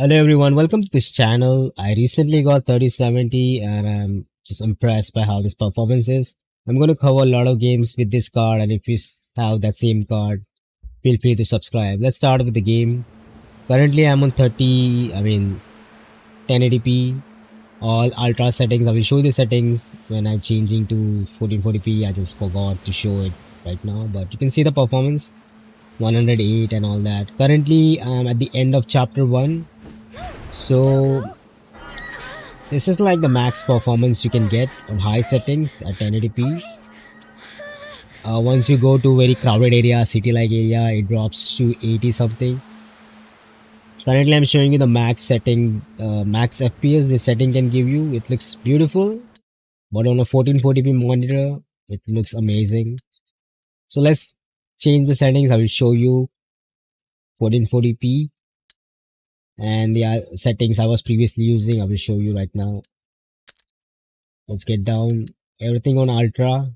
Hello everyone, welcome to this channel. I recently got 3070 and I'm just impressed by how this performance is. I'm going to cover a lot of games with this card, and if you have that same card, feel free to subscribe. Let's start with the game. Currently I'm on 1080p, all ultra settings. I will show you the settings when I'm changing to 1440p. I just forgot to show it right now, but you can see the performance 108 and all that. Currently I'm at the end of chapter 1. So this is like the max performance you can get on high settings at 1080p. Once you go to very crowded area, city like area, it drops to 80 something. Currently I'm showing you the max setting, max FPS this setting can give you. It looks beautiful, but on a 1440p monitor it looks amazing. So let's change the settings. I will show you 1440p and the settings I was previously using. I will show you right now. Let's get down everything on ultra.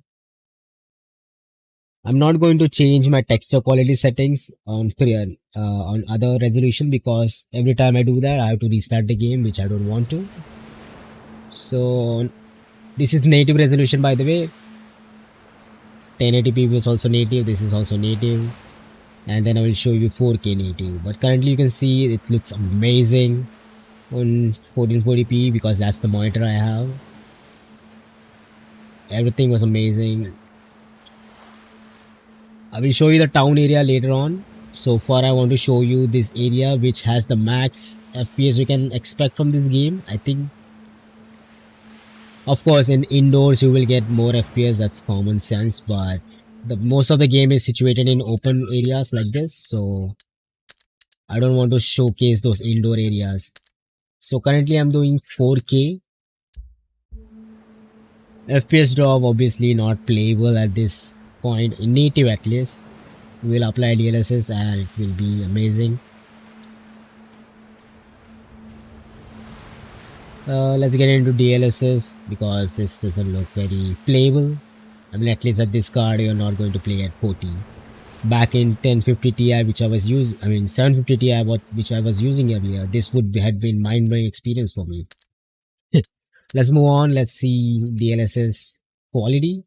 I'm not going to change my texture quality settings on other resolution, because every time I do that I have to restart the game, which I don't want to. So this is native resolution, by the way. 1080p is also native, this is also native, and then I will show you 4K native. But currently you can see it looks amazing on 1440p because that's the monitor I have. Everything was amazing. I will show you the town area later on. So far I want to show you this area which has the max FPS you can expect from this game. I think, of course, in indoors you will get more FPS, that's common sense, but most of the game is situated in open areas like this, so I don't want to showcase those indoor areas. So currently I'm doing 4K. FPS drop obviously not playable at this point, in native at least. We'll apply DLSS and it will be amazing. Let's get into DLSS because this doesn't look very playable. I mean, at least at this card you're not going to play at 40. Back in 1050 Ti, which I was using, 750 Ti, which I was using earlier, this would have been mind-blowing experience for me. Let's move on. Let's see DLSS quality.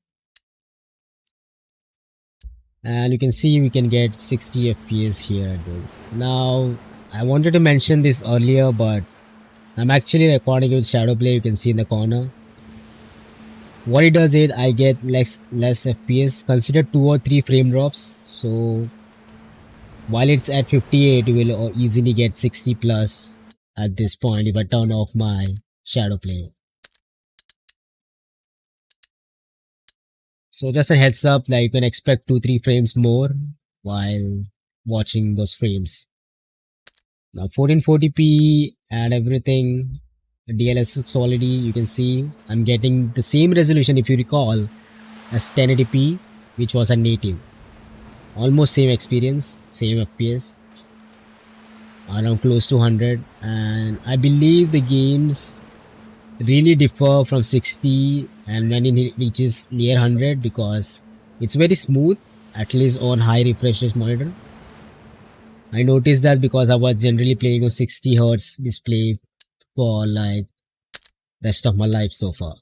And you can see we can get 60 FPS here at this. Now, I wanted to mention this earlier, but I'm actually recording with shadow play. You can see in the corner. What it does is I get less FPS. Consider 2 or 3 frame drops. So while it's at 58, you will easily get 60 plus at this point if I turn off my shadow play. So just a heads up, like you can expect 2-3 frames more while watching those frames. Now 1440p and everything, Dlss Quality, you can see I'm getting the same resolution, if you recall, as 1080p, which was a native. Almost same experience, same FPS, around close to 100, and I believe the games really differ from 60 and when it reaches near 100 because it's very smooth, at least on high refresh rate monitor. I noticed that because I was generally playing on 60 Hz display for like rest of my life so far.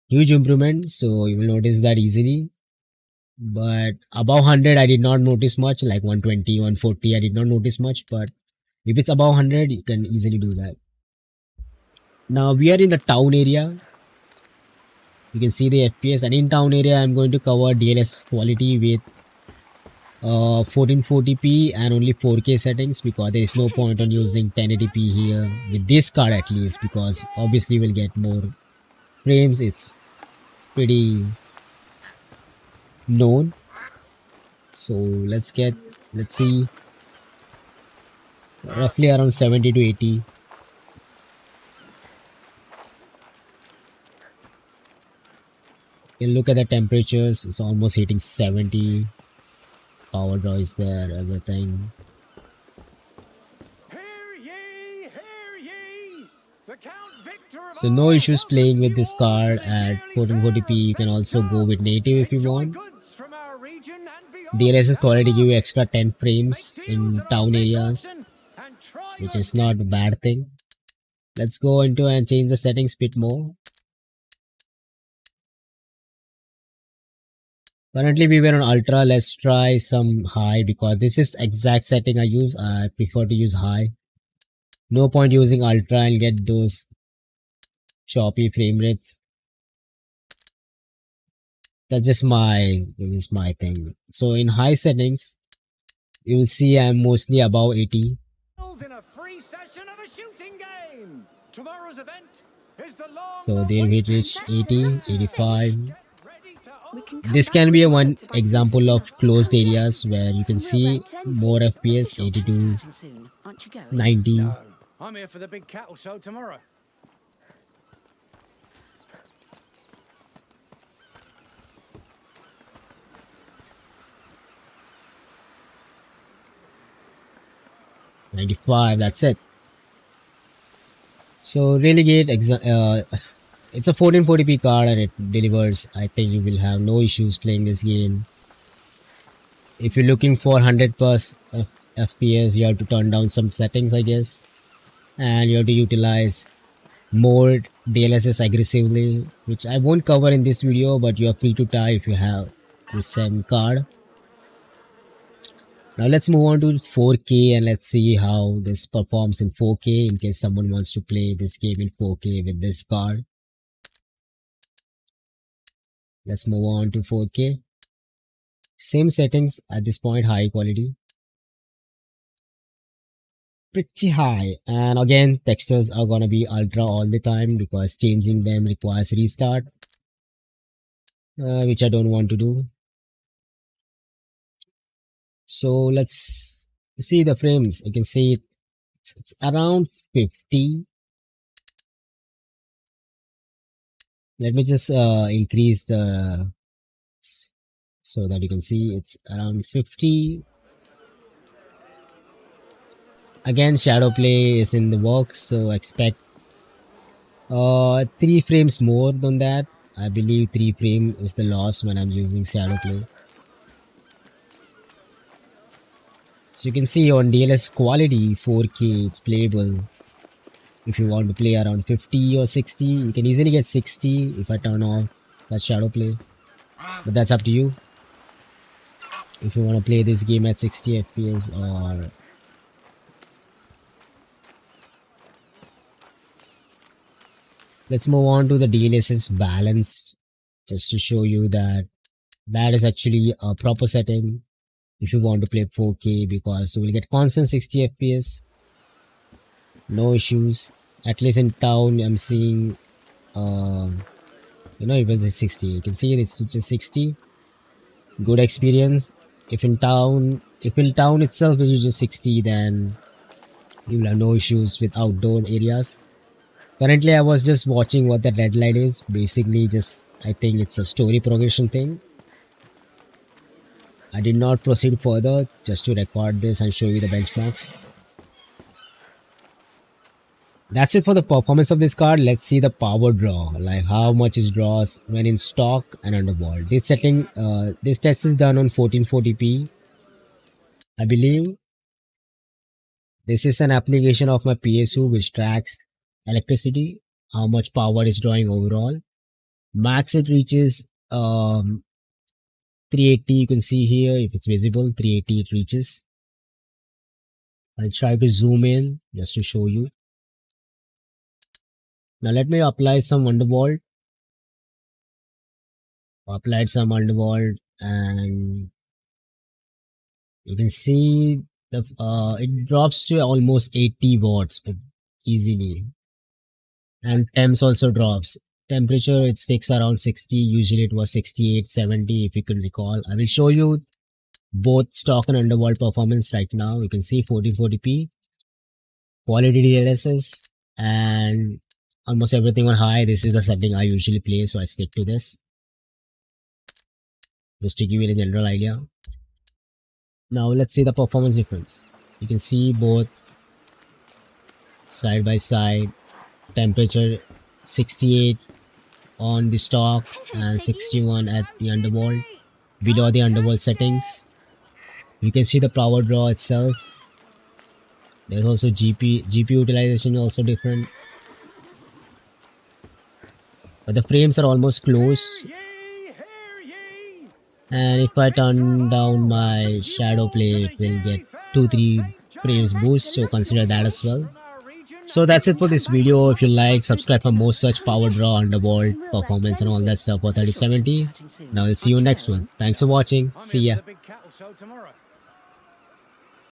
Huge improvement, so you will notice that easily. But above 100 I did not notice much, like 120, 140 I did not notice much, but if it's above 100 you can easily do that. Now we are in the town area. You can see the FPS, and in town area I'm going to cover Dlss Quality with 1440p and only 4K settings, because there is no point on using 1080p here with this card, at least, because obviously we'll get more frames. It's pretty known. So let's see, roughly around 70 to 80. You can look at the temperatures, it's almost hitting 70. Power draw is there, everything. So no issues playing with this card at 1440p. You can also go with native if you want. Dlss Quality give you extra 10 frames in town areas. which is not a bad thing. Let's go into and change the settings a bit more. Currently we were on ultra. Let's try some high because this is exact setting I use. I prefer to use high. No point using ultra and get those choppy frame rates. That's just my thing. So in high settings, you will see I'm mostly above 80. In a free session of a shooting game. Tomorrow's event is the long So there we reach 80, 85. This can be a one example of closed areas where you can see more FPS, 82, 90. No, I'm here for the big cattle show tomorrow. That's it. So really great. It's a 1440p card and it delivers. I think you will have no issues playing this game. If you're looking for 100 plus FPS, you have to turn down some settings, I guess, and you have to utilize more DLSS aggressively, which I won't cover in this video, but you are free to try if you have the same card. Now let's move on to 4K and let's see how this performs in 4K in case someone wants to play this game in 4K with this card. Let's move on to 4K. Same settings at this point, high quality. Pretty high, and again textures are gonna be ultra all the time because changing them requires restart, which I don't want to do. So let's see the frames. You can see it's around 50. Let me just increase the so that you can see it's around 50. Again, shadow play is in the works, so expect 3 frames more than that. I believe 3 frame is the loss when I'm using shadow play. So you can see on Dlss Quality 4K it's playable. If you want to play around 50 or 60, you can easily get 60 if I turn off that shadow play. But that's up to you. If you want to play this game at 60 FPS or let's move on to the DLSS balance just to show you that that is actually a proper setting if you want to play 4K because you will get constant 60 FPS. No issues. At least in town I'm seeing even the 60. You can see it's just 60. Good experience. If in town itself it is just 60, then you will have no issues with outdoor areas. Currently I was just watching what the red light is. Basically just I think it's a story progression thing. I did not proceed further just to record this and show you the benchmarks. That's it for the performance of this card. Let's see the power draw, like how much it draws when in stock and undervolt. This setting, this test is done on 1440p. I believe this is an application of my PSU which tracks electricity, how much power is drawing overall. Max it reaches 380. You can see here if it's visible, 380 it reaches. I'll try to zoom in just to show you. Now let me apply some undervolt. Applied some undervolt and you can see the it drops to almost 80 watts easily, and temps also drops. Temperature it sticks around 60. Usually it was 68, 70 if you can recall. I will show you both stock and undervolt performance right now. You can see 1440p, quality DLSS, and almost everything on high. This is the setting I usually play, so I stick to this just to give you a general idea. Now let's see the performance difference. You can see both side by side. Temperature 68 on the stock and 61 at the undervolt. Below the undervolt settings, you can see the power draw itself. There's also GP utilization also different, but the frames are almost close. Hear ye, hear ye. And if I turn down my shadow play, it will get 2-3 frames boost, so consider that as well. So that's it for this video. If you like, subscribe for more such power draw, undervolt, performance and all that stuff for 3070. Now we'll see you next one. Thanks for watching. See ya.